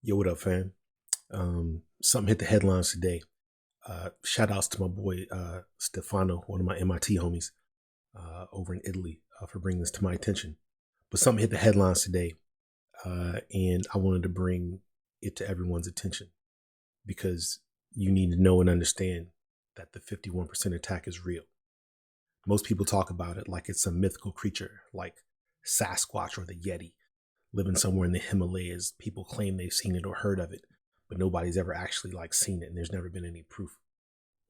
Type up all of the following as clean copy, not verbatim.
Yo, what up, fam? Something hit the headlines today. Shout outs to my boy Stefano, one of my MIT homies over in Italy, for bringing this to my attention. But something hit the headlines today, and I wanted to bring it to everyone's attention because you need to know and understand that the 51% attack is real. Most people talk about it like it's some mythical creature like Sasquatch or the Yeti living somewhere in the Himalayas. People claim they've seen it or heard of it, but nobody's ever actually seen it, and there's never been any proof.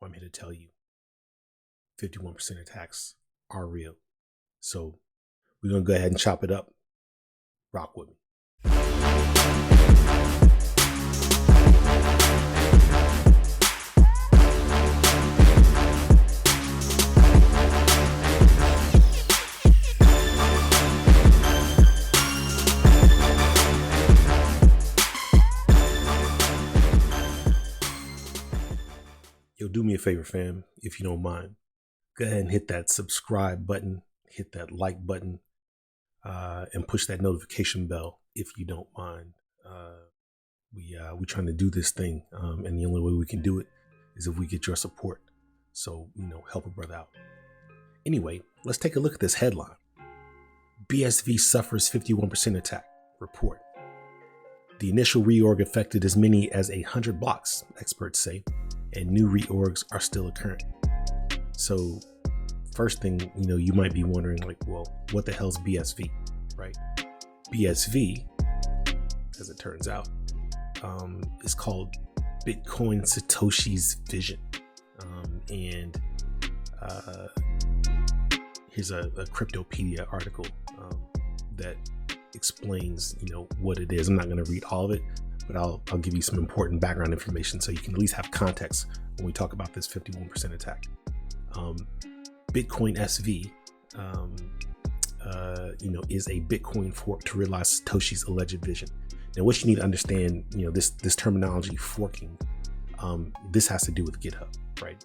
Well, I'm here to tell you 51% attacks are real. So we're going to go ahead and chop it up. Rock with me. Yo, do me a favor, fam, if you don't mind. Go ahead and hit that subscribe button, hit that like button, and push that notification bell if you don't mind. We're trying to do this thing, and the only way we can do it is if we get your support. So, help a brother out. Anyway, let's take a look at this headline. BSV suffers 51% attack. Report. The initial reorg affected as many as 100 blocks, experts say, and new reorgs are still occurring. So first thing, you might be wondering, well, what the hell's BSV, right? BSV, as it turns out, is called Bitcoin Satoshis Vision. And here's a Cryptopedia article that explains, what it is. I'm not going to read all of it, but I'll give you some important background information so you can at least have context when we talk about this 51% attack. Bitcoin SV, is a Bitcoin fork to realize Satoshi's alleged vision. Now, what you need to understand, this terminology forking, this has to do with GitHub, right?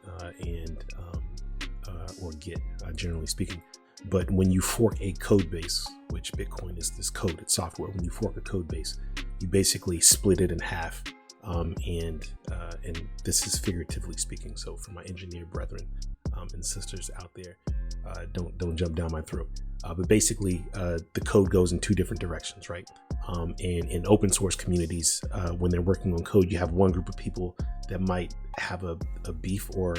Or Git, generally speaking. But when you fork a code base, which Bitcoin is this code, it's software. When you fork a code base, you basically split it in half. And this is figuratively speaking. So for my engineer brethren and sisters out there, don't jump down my throat. But basically, the code goes in two different directions, right? And in open source communities, when they're working on code, you have one group of people that might have a beef, or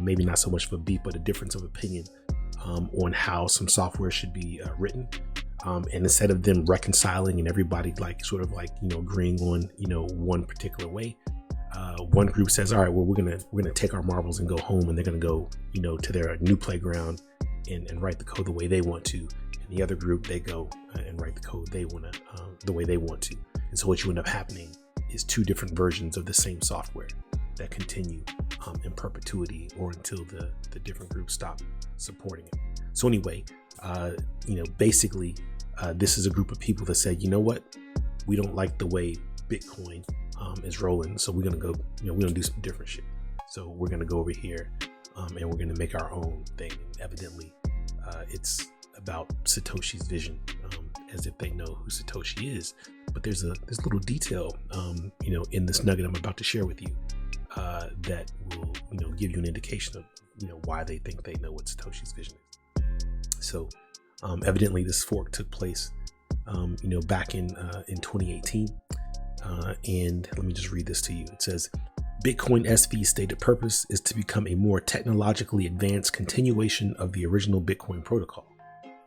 maybe not so much of a beef, but a difference of opinion on how some software should be written. And instead of them reconciling and everybody agreeing on, one particular way, one group says, all right, well, we're gonna take our marbles and go home, and they're gonna go, to their new playground and write the code the way they want to. And the other group, they go and write the code the way they want to. And so what you end up happening is two different versions of the same software that continue in perpetuity, or until the different groups stop supporting it. So anyway, basically, this is a group of people that say, you know what, we don't like the way Bitcoin is rolling, so we're gonna go, we're gonna do some different shit. So we're gonna go over here and we're gonna make our own thing. And evidently, it's about Satoshi's vision, as if they know who Satoshi is. But there's this little detail, in this nugget I'm about to share with you, that will, give you an indication of, why they think they know what Satoshi's vision is. So, evidently, this fork took place, back in 2018. And let me just read this to you. It says, Bitcoin SV's stated purpose is to become a more technologically advanced continuation of the original Bitcoin protocol,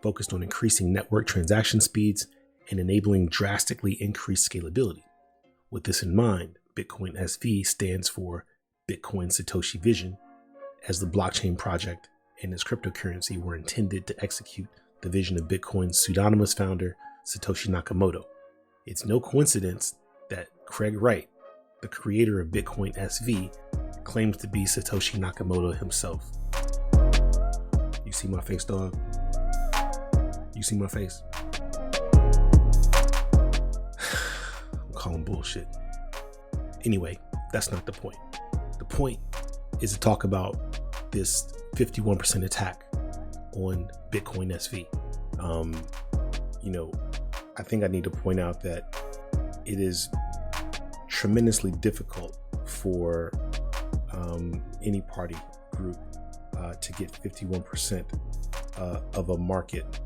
focused on increasing network transaction speeds and enabling drastically increased scalability. With this in mind, Bitcoin SV stands for Bitcoin Satoshi Vision, as the blockchain project and its cryptocurrency were intended to execute the vision of Bitcoin's pseudonymous founder, Satoshi Nakamoto. It's no coincidence that Craig Wright, the creator of Bitcoin SV, claims to be Satoshi Nakamoto himself. You see my face, dog? You see my face? I'm calling bullshit. Anyway, that's not the point. The point is to talk about this 51% attack on Bitcoin SV. I think I need to point out that it is tremendously difficult for any party group to get 51% of a market,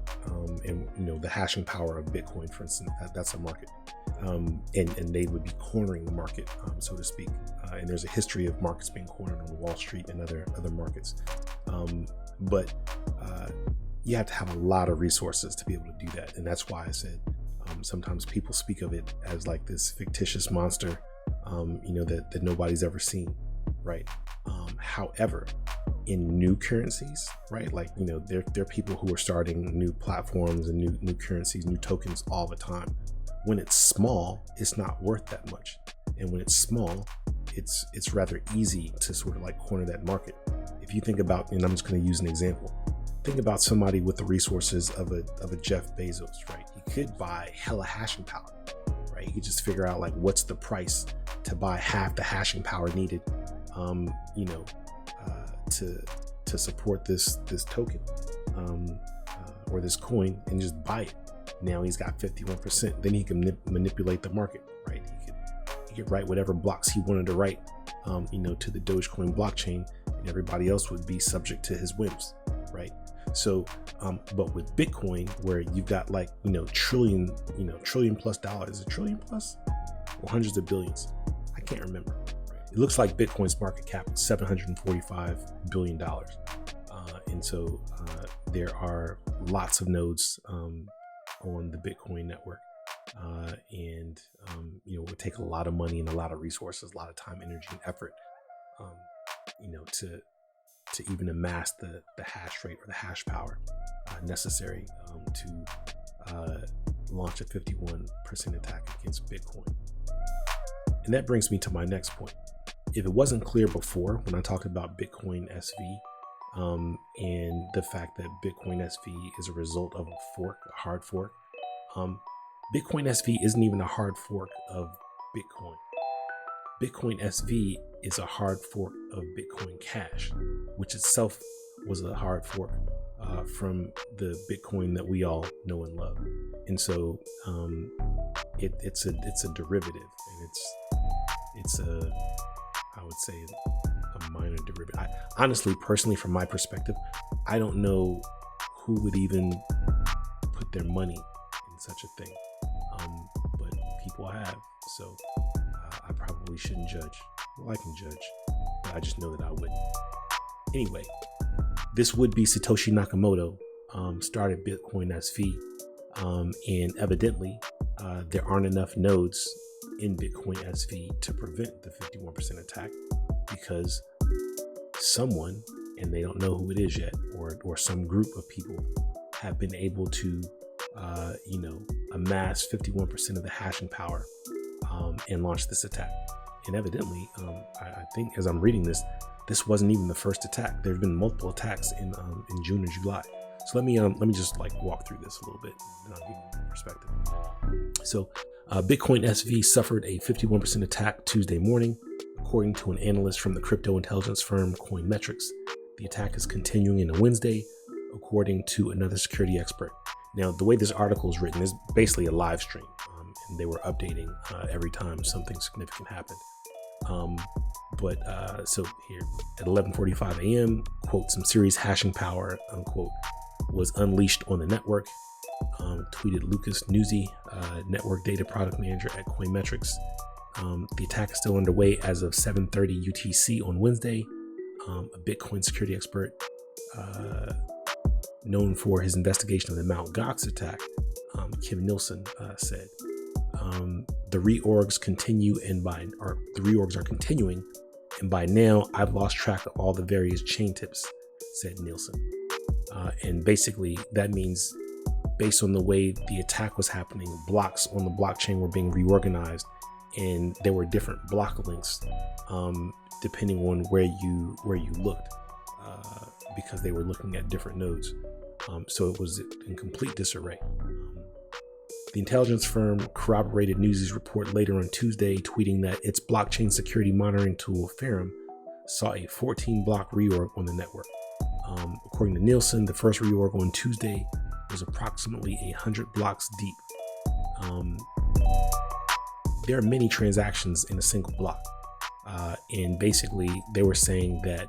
and the hashing power of Bitcoin, for instance, that's a market, and they would be cornering the market, so to speak. And there's a history of markets being cornered on Wall Street and other markets, but you have to have a lot of resources to be able to do that, and that's why I said sometimes people speak of it as like this fictitious monster, that nobody's ever seen, right? However, in new currencies, right? Like, there are people who are starting new platforms and new currencies, new tokens all the time. When it's small, it's not worth that much. And when it's small, it's rather easy to sort of like corner that market. If you think about, and I'm just going to use an example, think about somebody with the resources of a Jeff Bezos, right? He could buy hella hashing power, right? He could just figure out like what's the price to buy half the hashing power needed, to support this token, or this coin, and just buy it. Now he's got 51%. Then he can manipulate the market, right? He could write whatever blocks he wanted to write, to the Dogecoin blockchain, and everybody else would be subject to his whims, right? So, but with Bitcoin, where you've got like, trillion plus dollars, is it trillion plus or hundreds of billions? I can't remember. It looks like Bitcoin's market cap is $745 billion. And so there are lots of nodes on the Bitcoin network. And it would take a lot of money and a lot of resources, a lot of time, energy, and effort, to even amass the hash rate or the hash power necessary to launch a 51% attack against Bitcoin. And that brings me to my next point. If it wasn't clear before when I talked about Bitcoin SV, and the fact that Bitcoin SV is a result of a hard fork, Bitcoin SV isn't even a hard fork of Bitcoin. Bitcoin SV is a hard fork of Bitcoin Cash, which itself was a hard fork from the Bitcoin that we all know and love. And so it's a derivative, and it's a, I would say, a minor derivative. Honestly, personally, from my perspective, I don't know who would even put their money in such a thing, but people have. So I probably shouldn't judge. Well, I can judge, but I just know that I wouldn't. Anyway, this would be Satoshi Nakamoto started Bitcoin SV, and evidently there aren't enough nodes in Bitcoin SV to prevent the 51% attack, because someone, and they don't know who it is yet, or some group of people have been able to amass 51% of the hashing power and launch this attack. And evidently, I think as I'm reading this wasn't even the first attack. There have been multiple attacks in June or July. So let me just like walk through this a little bit, and I'll give you perspective. So Bitcoin SV suffered a 51% attack Tuesday morning, according to an analyst from the crypto intelligence firm Coinmetrics. The attack is continuing into Wednesday, according to another security expert. Now, the way this article is written is basically a live stream, and they were updating every time something significant happened. So here at 11:45 a.m., quote, some serious hashing power, unquote, was unleashed on the network, tweeted Lucas Nuzzi, network data product manager at Coinmetrics. The attack is still underway as of 7:30 UTC on Wednesday. A Bitcoin security expert known for his investigation of the Mt. Gox attack, Kim Nielsen, said, the reorgs are continuing, and by now I've lost track of all the various chain tips, said Nielsen. And basically that means, based on the way the attack was happening, blocks on the blockchain were being reorganized, and there were different block links depending on where you looked, because they were looking at different nodes. So it was in complete disarray. The intelligence firm corroborated Newsy's report later on Tuesday, tweeting that its blockchain security monitoring tool, Ferrum, saw a 14-block reorg on the network. According to Nielsen, the first reorg on Tuesday was approximately 100 blocks deep. there are many transactions in a single block. And basically they were saying that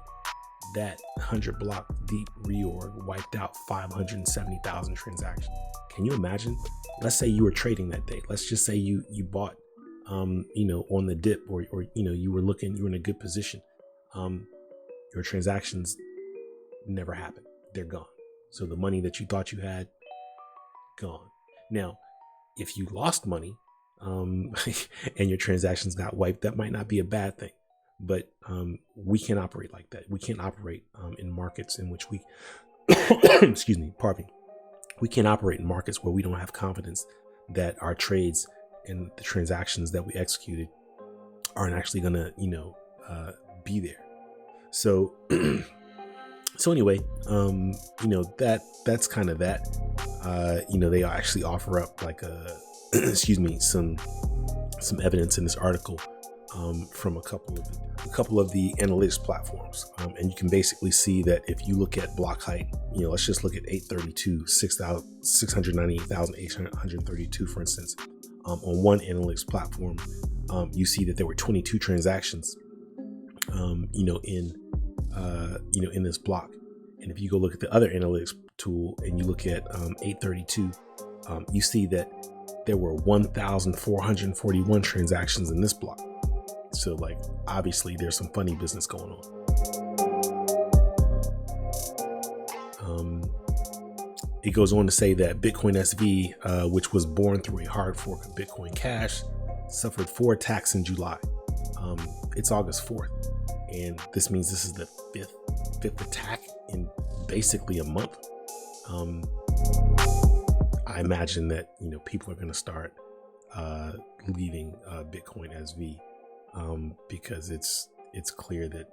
100 block deep reorg wiped out 570,000 transactions. Can you imagine? Let's say you were trading that day. Let's just say you bought, on the dip, or you were in a good position. Your transactions never happened. They're gone. So the money that you thought you had, gone. Now, if you lost money, and your transactions got wiped, that might not be a bad thing. But we can't operate like that. We can't operate in markets in which we, excuse me, pardon me. We can't operate in markets where we don't have confidence that our trades and the transactions that we executed aren't actually going to, be there. So, anyway, that's kind of that. They actually offer up like some evidence in this article from a couple of the analytics platforms, and you can basically see that if you look at block height, let's just look at 832, 698,832, for instance, on one analytics platform, you see that there were 22 transactions, in this block. And if you go look at the other analytics tool and you look at 832, you see that there were 1,441 transactions in this block. So obviously there's some funny business going on. It goes on to say that Bitcoin SV, which was born through a hard fork of Bitcoin Cash, suffered 4 attacks in July. It's August 4th, and this means this is the fifth attack in basically a month. I imagine that people are going to start leaving Bitcoin SV, because it's clear that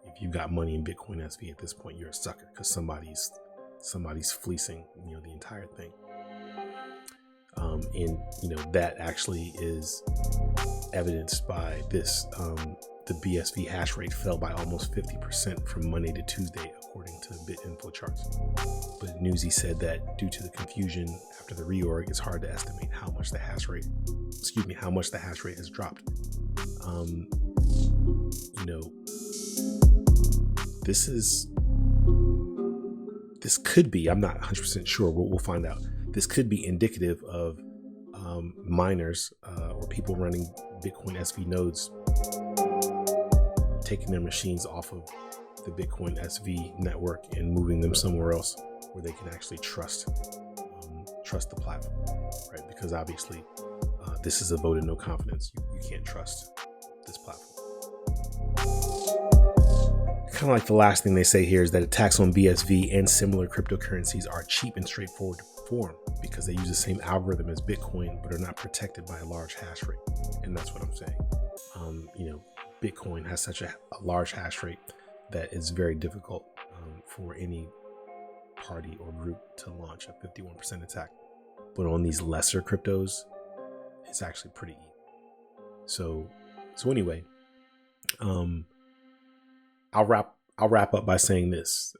if you've got money in Bitcoin SV at this point, you're a sucker, because somebody's fleecing the entire thing. And that actually is evidenced by this. The BSV hash rate fell by almost 50% from Monday to Tuesday, according to BitInfo charts. But Newsy said that due to the confusion after the reorg, it's hard to estimate how much the hash rate has dropped. This could be, I'm not 100% sure, we'll find out. This could be indicative of miners or people running Bitcoin SV nodes taking their machines off of the Bitcoin SV network and moving them somewhere else where they can actually trust the platform, right? Because obviously this is a vote of no confidence. You can't trust this platform. Kind of like the last thing they say here is that attacks on BSV and similar cryptocurrencies are cheap and straightforward to perform because they use the same algorithm as Bitcoin but are not protected by a large hash rate. And that's what I'm saying. Bitcoin has such a large hash rate that it's very difficult for any party or group to launch a 51% attack. But on these lesser cryptos, it's actually pretty easy. So anyway, I'll wrap up by saying this.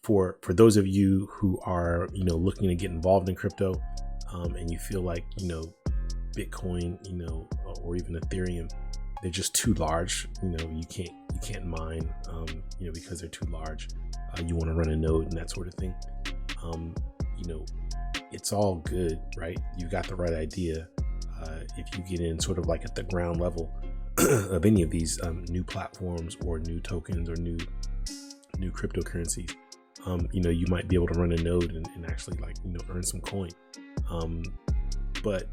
For those of you who are looking to get involved in crypto, and you feel like Bitcoin, or even Ethereum, they're just too large. You can't mine, because they're too large. You want to run a node and that sort of thing. It's all good, right? You got the right idea. If you get in sort of like at the ground level of any of these new platforms or new tokens or new cryptocurrencies, you might be able to run a node and actually earn some coin. But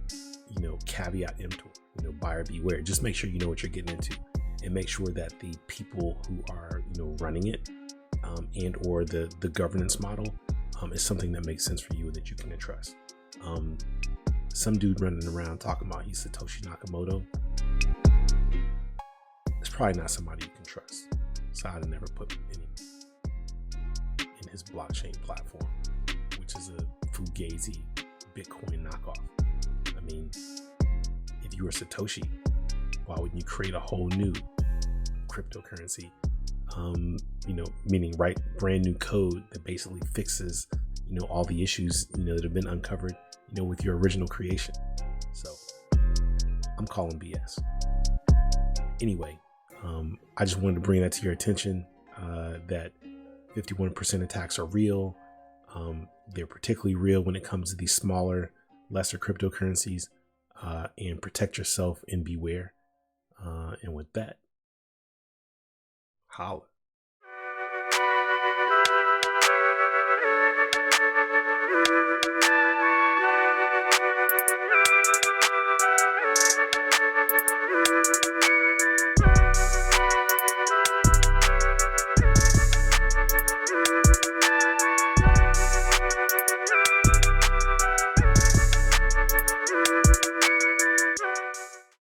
caveat emptor, buyer beware. Just make sure you know what you're getting into, and make sure that the people who are running it and or the governance model is something that makes sense for you and that you can trust. Some dude running around talking about he's Satoshi Nakamoto, it's probably not somebody you can trust. So I'd never put any in his blockchain platform, which is a fugazi Bitcoin knockoff. I mean, if you were Satoshi, why wouldn't you create a whole new cryptocurrency? Meaning write brand new code that basically fixes, all the issues, that have been uncovered, with your original creation. So I'm calling BS. Anyway, I just wanted to bring that to your attention, that 51% attacks are real. They're particularly real when it comes to these smaller, lesser cryptocurrencies, and protect yourself and beware. And with that, holla.